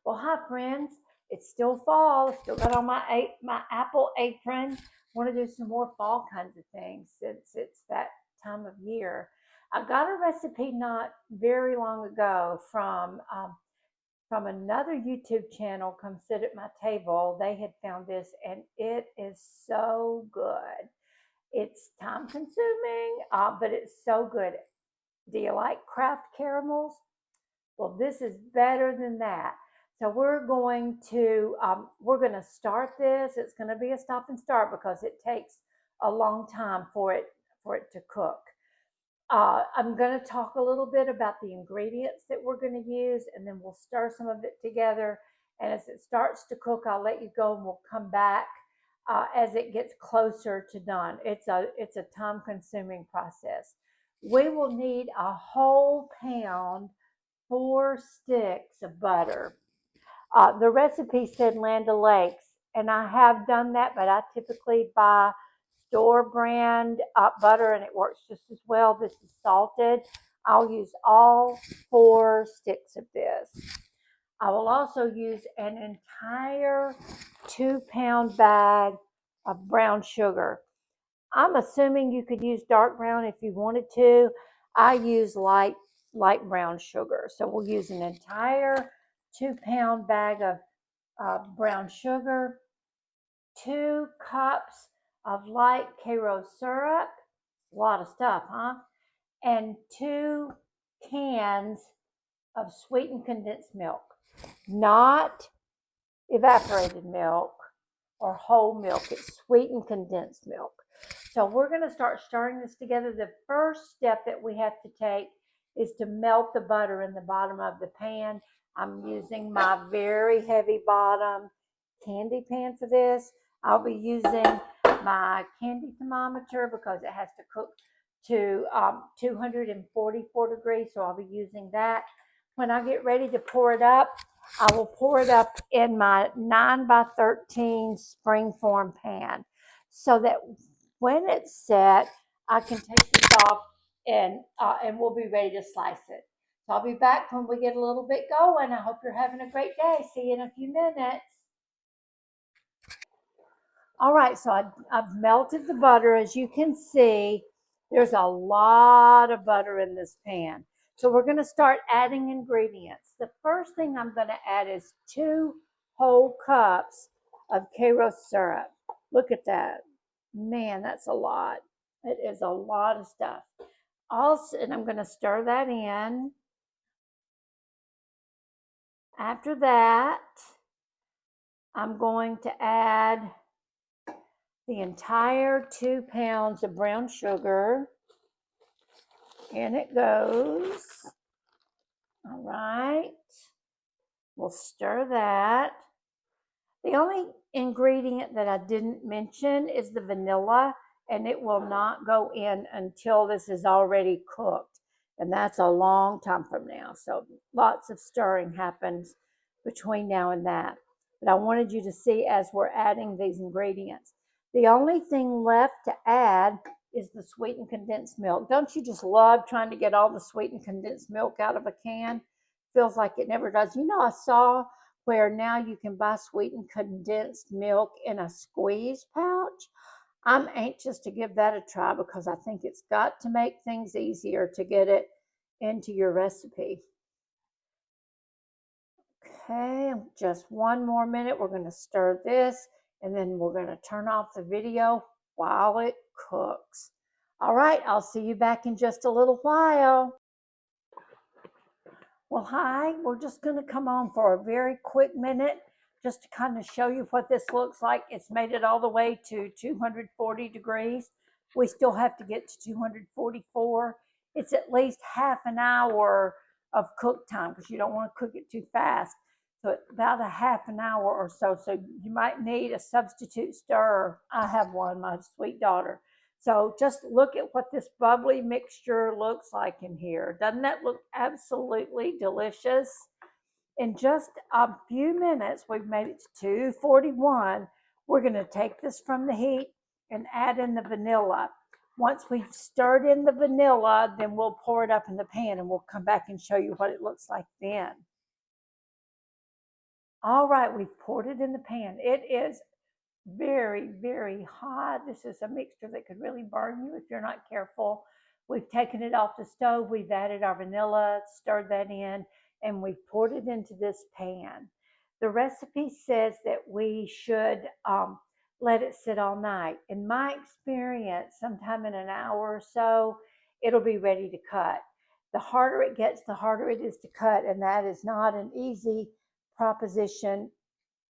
Well, hi friends. It's still fall. Still got on my apple apron. Want to do some more fall kinds of things since it's that time of year. I got a recipe not very long ago from another YouTube channel. Come sit at my table. They had found this, and it is so good. It's time consuming, but it's so good. Do you like craft caramels? Well, this is better than that. So we're going to start this. It's going to be a stop and start because it takes a long time for it to cook. I'm going to talk a little bit about the ingredients that we're going to use, and then we'll stir some of it together. And as it starts to cook, I'll let you go, and we'll come back as it gets closer to done. It's a time consuming process. We will need a whole pound 4 sticks of butter. The recipe said Land O'Lakes, and I have done that, but I typically buy store brand butter, and it works just as well. This is salted. I'll use all 4 sticks of this. I will also use an entire 2 pound bag of brown sugar. I'm assuming you could use dark brown if you wanted to. I use light brown sugar. So we'll use an entire 2 pound bag of brown sugar, 2 cups of light karo syrup, a lot of stuff, huh? And 2 cans of sweetened condensed milk, not evaporated milk or whole milk. It's sweetened condensed milk. So we're going to start stirring this together. The first step that we have to take is to melt the butter in the bottom of the pan. I'm using my very heavy bottom candy pan for this. I'll be using my candy thermometer because it has to cook to 244 degrees, so I'll be using that. When I get ready to pour it up, I will pour it up in my 9 by 13 springform pan so that when it's set, I can take this off and we'll be ready to slice it. So I'll be back when we get a little bit going. I hope you're having a great day. See you in a few minutes. All right, so I've melted the butter. As you can see, there's a lot of butter in this pan. So we're going to start adding ingredients. The first thing I'm going to add is 2 whole cups of karo syrup. Look at that. Man, that's a lot. It is a lot of stuff. Also, and I'm going to stir that in. After that, I'm going to add the entire 2 pounds of brown sugar. In it goes. All right. We'll stir that. The only ingredient that I didn't mention is the vanilla, and it will not go in until this is already cooked. And that's a long time from now. So lots of stirring happens between now and that. But I wanted you to see as we're adding these ingredients. The only thing left to add is the sweetened condensed milk. Don't you just love trying to get all the sweetened condensed milk out of a can? Feels like it never does. You know, I saw where now you can buy sweetened condensed milk in a squeeze pouch. I'm anxious to give that a try because I think it's got to make things easier to get it into your recipe. Okay, just one more minute. We're going to stir this and then we're going to turn off the video while it cooks. All right, I'll see you back in just a little while. Well, hi, we're just going to come on for a very quick minute just to kind of show you what this looks like. It's made it all the way to 240 degrees. We still have to get to 244. It's at least half an hour of cook time because you don't want to cook it too fast. So about a half an hour or so. So you might need a substitute stirrer. I have one, my sweet daughter. So just look at what this bubbly mixture looks like in here. Doesn't that look absolutely delicious? In just a few minutes, we've made it to 241. We're going to take this from the heat and add in the vanilla. Once we've stirred in the vanilla, then we'll pour it up in the pan and we'll come back and show you what it looks like then. All right, we've poured it in the pan. It is very, very hot. This is a mixture that could really burn you if you're not careful. We've taken it off the stove. We've added our vanilla, stirred that in, and we've poured it into this pan. The recipe says that we should let it sit all night. In my experience, sometime in an hour or so, it'll be ready to cut. The harder it gets, the harder it is to cut, and that is not an easy proposition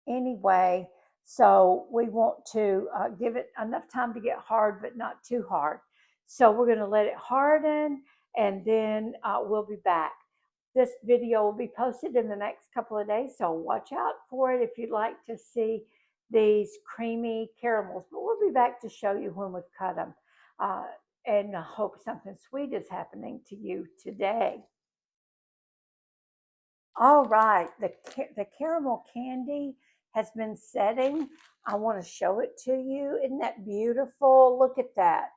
anyway. So we want to give it enough time to get hard, but not too hard. So we're going to let it harden, and then we'll be back. This video will be posted in the next couple of days, so watch out for it if you'd like to see these creamy caramels. But we'll be back to show you when we've cut them. And I hope something sweet is happening to you today. All right, the caramel candy has been setting. I want to show it to you. Isn't that beautiful? Look at that.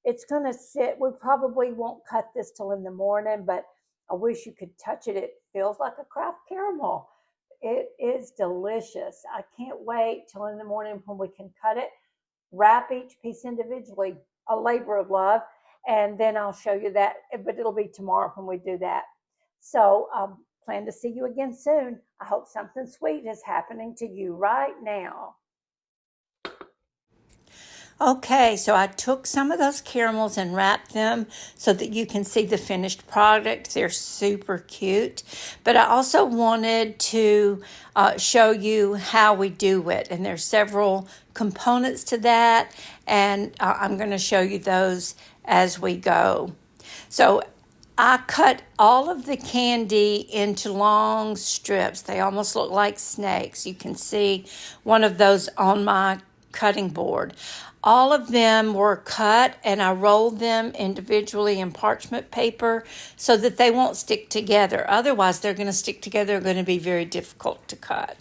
It's going to sit. We probably won't cut this till in the morning, but I wish you could touch it. It feels like a craft caramel. It is delicious. I can't wait till in the morning when we can cut it, wrap each piece individually, a labor of love, and then I'll show you that, but it'll be tomorrow when we do that. So plan to see you again soon. I hope something sweet is happening to you right now. Okay, so I took some of those caramels and wrapped them so that you can see the finished product. They're super cute. But I also wanted to show you how we do it. And there's several components to that. And I'm going to show you those as we go. So I cut all of the candy into long strips. They almost look like snakes. You can see one of those on my cutting board. All of them were cut, and I rolled them individually in parchment paper so that they won't stick together. Otherwise, they're going to stick together. They're going to be very difficult to cut.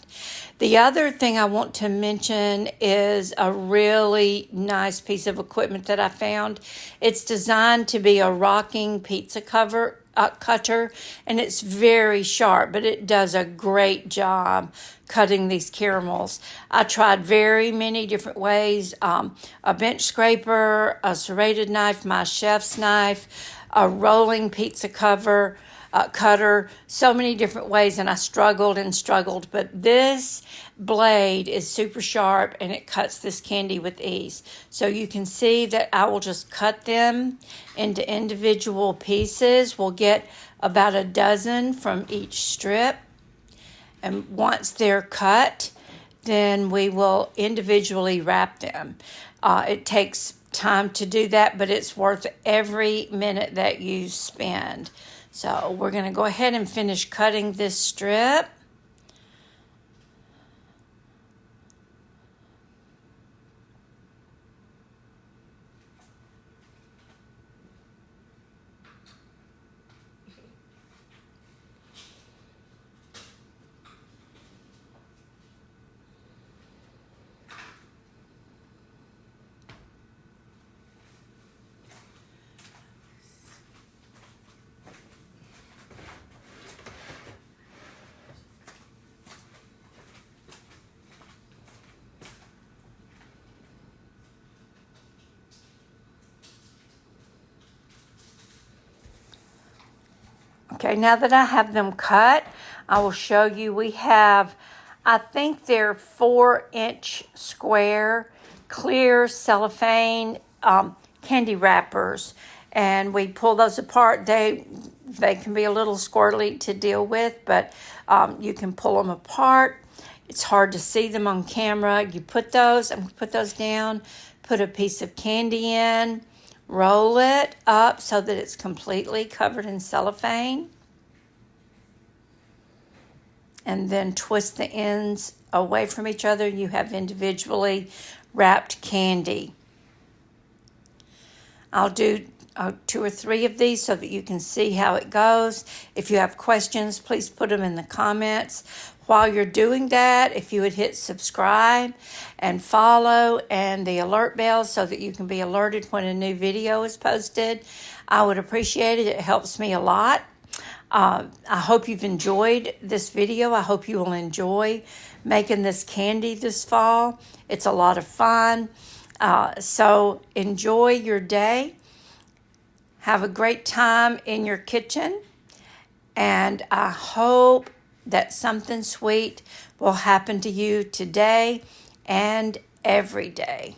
The other thing I want to mention is a really nice piece of equipment that I found. It's designed to be a rocking pizza cutter, and it's very sharp, but it does a great job cutting these caramels. I tried very many different ways, a bench scraper, a serrated knife, my chef's knife, a rolling pizza cutter, so many different ways, and I struggled and struggled, but this blade is super sharp and it cuts this candy with ease. So you can see that I will just cut them into individual pieces. We'll get about a dozen from each strip, and once they're cut, then we will individually wrap them. It takes time to do that, but it's worth every minute that you spend. So we're going to go ahead and finish cutting this strip. Okay, now that I have them cut, I will show you. We have, I think they're 4-inch square clear cellophane candy wrappers, and we pull those apart. They can be a little squirrely to deal with, but you can pull them apart. It's hard to see them on camera. You put those, I'm going to put those down, put a piece of candy in, roll it up so that it's completely covered in cellophane, and then twist the ends away from each other. You have individually wrapped candy. I'll do 2 or 3 of these so that you can see how it goes. If you have questions, please put them in the comments. While you're doing that, if you would hit subscribe and follow and the alert bell so that you can be alerted when a new video is posted, I would appreciate it. It helps me a lot. I hope you've enjoyed this video. I hope you will enjoy making this candy this fall. It's a lot of fun. So enjoy your day. Have a great time in your kitchen. And I hope that something sweet will happen to you today and every day.